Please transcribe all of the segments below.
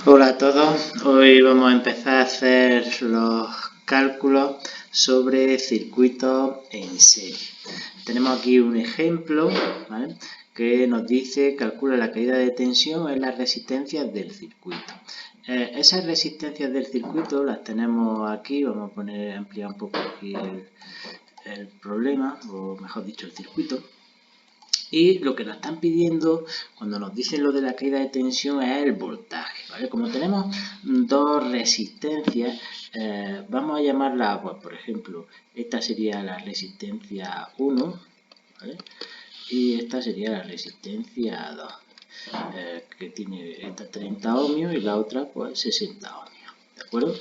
Hola a todos, hoy vamos a empezar a hacer los cálculos sobre circuitos en serie. Tenemos aquí un ejemplo, ¿vale?, que nos dice calcula la caída de tensión en las resistencias del circuito. Esas resistencias del circuito las tenemos aquí, vamos a ampliar un poco aquí el problema, o mejor dicho el circuito. Y lo que nos están pidiendo cuando nos dicen lo de la caída de tensión es el voltaje, ¿vale? Como tenemos dos resistencias, vamos a llamarla, pues, por ejemplo, esta sería la resistencia 1, ¿vale?, y esta sería la resistencia 2, que tiene esta 30 ohmios y la otra pues 60 ohmios, ¿de acuerdo?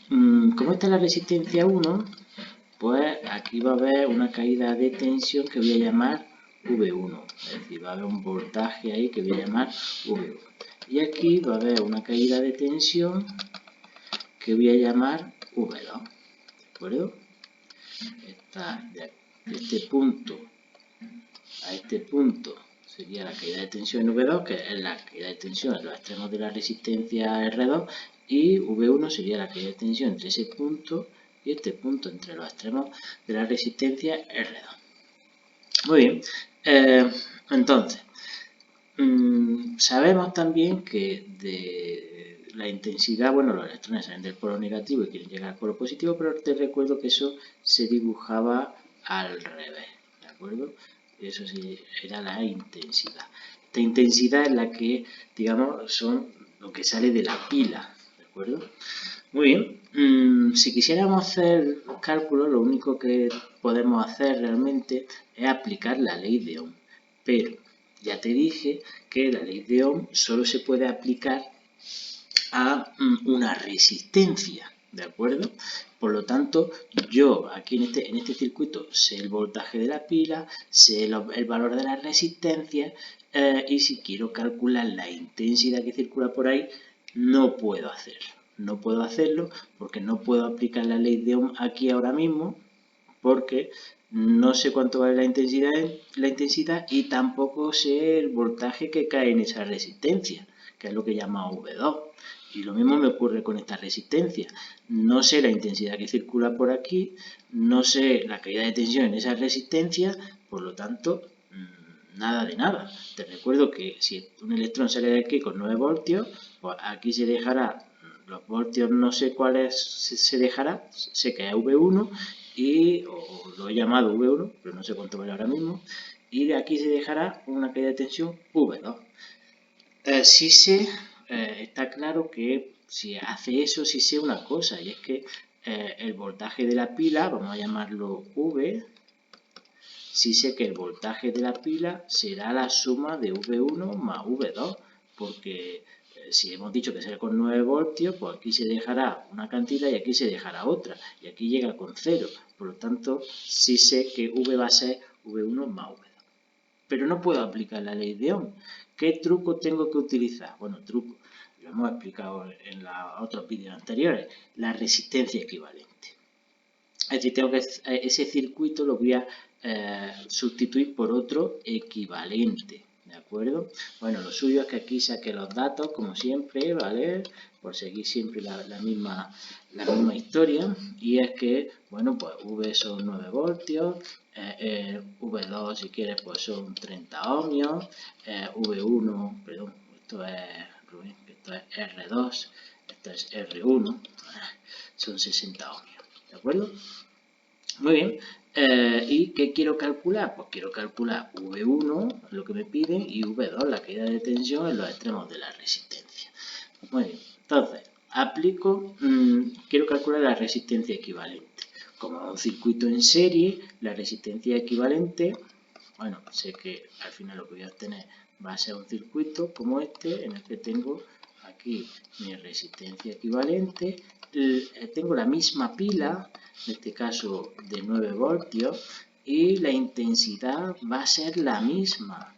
Como esta es la resistencia 1, pues aquí va a haber una caída de tensión que voy a llamar V1, es decir, va a haber un voltaje ahí que voy a llamar V1. Y aquí va a haber una caída de tensión que voy a llamar V2, ¿de acuerdo? De este punto a este punto sería la caída de tensión en V2, que es la caída de tensión en los extremos de la resistencia R2, y V1 sería la caída de tensión entre ese punto y este punto entre los extremos de la resistencia R2. Muy bien, entonces, sabemos también que de la intensidad, bueno, los electrones salen del polo negativo y quieren llegar al polo positivo, pero te recuerdo que eso se dibujaba al revés, ¿de acuerdo? Eso sí, era la intensidad. Esta intensidad es la que, digamos, son lo que sale de la pila, ¿de acuerdo? Muy bien, si quisiéramos hacer cálculos, lo único que podemos hacer realmente es aplicar la ley de Ohm. Pero ya te dije que la ley de Ohm solo se puede aplicar a una resistencia, ¿de acuerdo? Por lo tanto, yo aquí en este circuito sé el voltaje de la pila, sé el valor de la resistencia, y si quiero calcular la intensidad que circula por ahí, no puedo hacerlo. No puedo hacerlo porque no puedo aplicar la ley de Ohm aquí ahora mismo, porque no sé cuánto vale la intensidad y tampoco sé el voltaje que cae en esa resistencia, que es lo que llamamos V2. Y lo mismo me ocurre con esta resistencia. No sé la intensidad que circula por aquí, no sé la caída de tensión en esa resistencia, por lo tanto, nada de nada. Te recuerdo que si un electrón sale de aquí con 9 voltios, pues aquí se dejará, los voltios no sé cuáles se dejará, sé que es V1, o lo he llamado V1, pero no sé cuánto vale ahora mismo, y de aquí se dejará una caída de tensión V2. Sí sé, está claro que si hace eso, sí sé una cosa, y es que el voltaje de la pila, vamos a llamarlo V, sí sé que el voltaje de la pila será la suma de V1 más V2, porque si hemos dicho que será con 9 voltios, pues aquí se dejará una cantidad y aquí se dejará otra, y aquí llega con 0, por lo tanto sí sé que V va a ser V1 más V2. Pero no puedo aplicar la ley de Ohm. ¿Qué truco tengo que utilizar? Bueno, truco, lo hemos explicado en los otros vídeos anteriores, la resistencia equivalente. Es decir, ese circuito lo voy a sustituir por otro equivalente, ¿de acuerdo? Bueno, lo suyo es que aquí saque los datos, como siempre, ¿vale? Por seguir siempre la misma historia, y es que, bueno, pues V son 9 voltios, V2 si quieres pues son 30 ohmios, V1, perdón, esto es R2, esto es R1, son 60 ohmios, ¿de acuerdo? Muy bien, ¿y qué quiero calcular? Pues quiero calcular V1, lo que me piden, y V2, la caída de tensión en los extremos de la resistencia. Muy bien, entonces, quiero calcular la resistencia equivalente. Como un circuito en serie, la resistencia equivalente, bueno, sé que al final lo que voy a obtener va a ser un circuito como este, en el que tengo aquí mi resistencia equivalente, tengo la misma pila, en este caso de 9 voltios, y la intensidad va a ser la misma.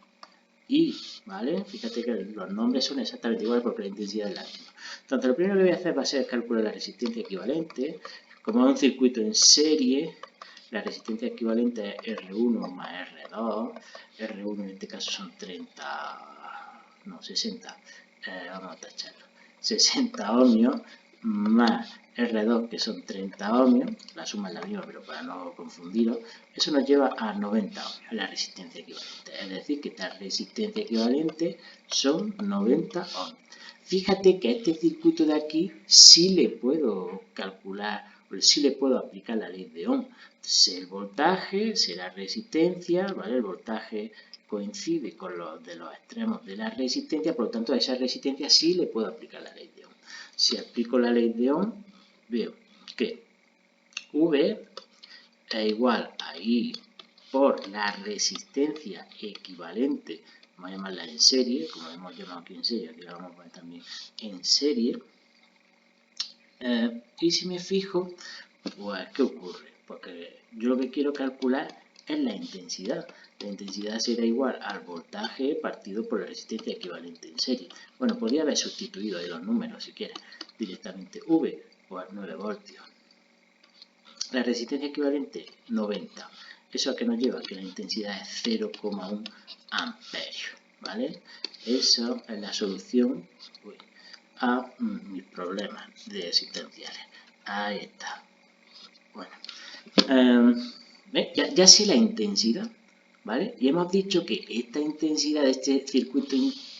Y, ¿vale? Fíjate que los nombres son exactamente iguales porque la intensidad es la misma. Entonces, lo primero que voy a hacer va a ser calcular la resistencia equivalente. Como es un circuito en serie, la resistencia equivalente es R1 más R2. R1 en este caso son 30, no, 60. Vamos a tacharlo. 60 ohmios más R2, que son 30 ohmios, la suma es la misma, pero para no confundiros, eso nos lleva a 90 ohmios, la resistencia equivalente. Es decir, que esta resistencia equivalente son 90 ohmios. Fíjate que a este circuito de aquí sí le puedo calcular, o sí le puedo aplicar la ley de Ohm. Sé el voltaje, sé la resistencia, ¿vale? El voltaje coincide con los de los extremos de la resistencia, por lo tanto a esa resistencia sí le puedo aplicar la ley de Ohm. Si aplico la ley de Ohm, veo que V es igual a I por la resistencia equivalente, vamos a llamarla en serie, como hemos llamado aquí en serie, aquí la vamos a poner también en serie. Y si me fijo, pues ¿qué ocurre? Porque yo lo que quiero calcular es la intensidad. La intensidad será igual al voltaje partido por la resistencia equivalente en serie. Bueno, podría haber sustituido ahí los números si quieres. Directamente V, pues 9 voltios. La resistencia equivalente 90. ¿Eso a qué nos lleva? Que la intensidad es 0,1 amperios. ¿Vale? Eso es la solución a mis problemas de existenciales. Ahí está. Bueno, ya sé la intensidad, ¿vale? Y hemos dicho que esta intensidad de este circuito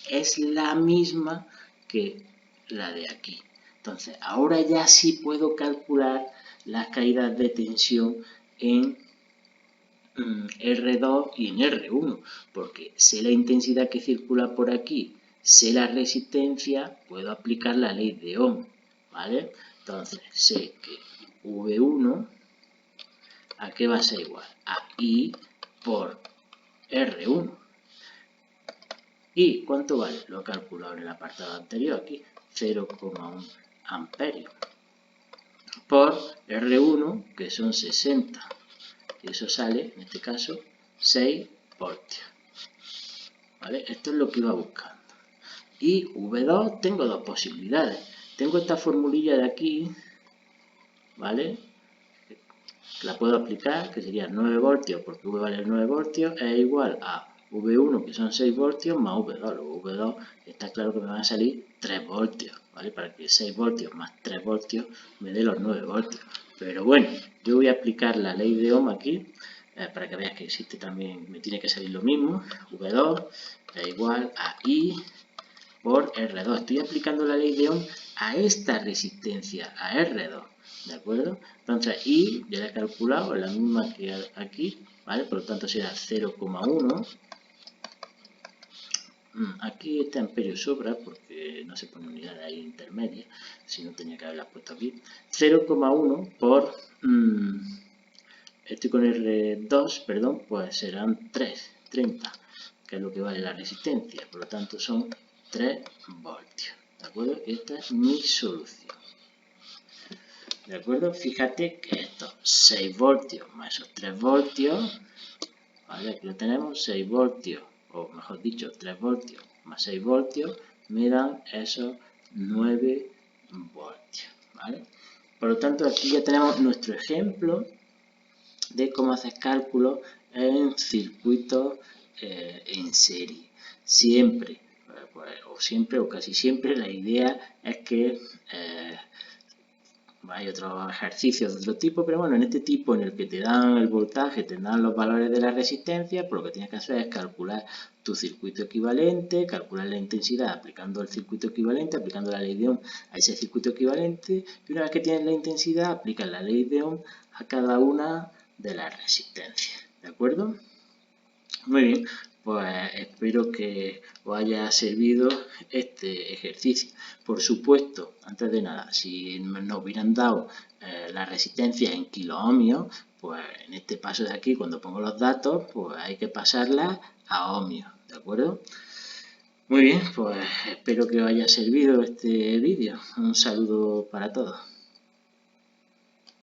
es la misma que la de aquí. Entonces, ahora ya sí puedo calcular las caídas de tensión en R2 y en R1, porque sé la intensidad que circula por aquí, sé la resistencia, puedo aplicar la ley de Ohm, ¿vale? Entonces, sé que V1, ¿a qué va a ser igual? A I por R1. ¿Y cuánto vale? Lo he calculado en el apartado anterior aquí, 0,1 amperios por R1, que son 60. Y eso sale, en este caso, 6 voltios. ¿Vale? Esto es lo que iba buscando. Y V2 tengo dos posibilidades. Tengo esta formulilla de aquí, ¿vale? La puedo aplicar, que sería 9 voltios, porque V vale 9 voltios, es igual a V1, que son 6 voltios, más V2. Luego V2 está claro que me van a salir 3 voltios, ¿vale? Para que 6 voltios más 3 voltios me dé los 9 voltios. Pero bueno, yo voy a aplicar la ley de Ohm aquí, para que veas que existe también, me tiene que salir lo mismo. V2 es igual a I por R2. Estoy aplicando la ley de Ohm a esta resistencia, a R2. ¿De acuerdo? Entonces, I ya la he calculado, es la misma que aquí, ¿vale? Por lo tanto será 0,1. Aquí este amperio sobra porque no se pone unidad ahí intermedia, si no tenía que haberla puesto aquí. 0,1 por, estoy con R2, perdón, pues serán 30, que es lo que vale la resistencia. Por lo tanto son 3 voltios. ¿De acuerdo? Esta es mi solución. ¿De acuerdo? Fíjate que estos 6 voltios más esos 3 voltios, ¿vale? Aquí lo tenemos, 6 voltios, o mejor dicho, 3 voltios más 6 voltios, me dan esos 9 voltios, ¿vale? Por lo tanto, aquí ya tenemos nuestro ejemplo de cómo hacer cálculos en circuitos en serie. Siempre, o casi siempre, la idea es que hay otros ejercicios de otro tipo, pero bueno, en este tipo en el que te dan el voltaje, te dan los valores de la resistencia, pues lo que tienes que hacer es calcular tu circuito equivalente, calcular la intensidad aplicando el circuito equivalente, aplicando la ley de Ohm a ese circuito equivalente, y una vez que tienes la intensidad, aplicas la ley de Ohm a cada una de las resistencias, ¿de acuerdo? Muy bien, pues espero que os haya servido este ejercicio. Por supuesto, antes de nada, si nos hubieran dado la resistencia en kiloohmios, pues en este paso de aquí, cuando pongo los datos, pues hay que pasarla a ohmios, ¿de acuerdo? Muy bien, pues espero que os haya servido este vídeo. Un saludo para todos.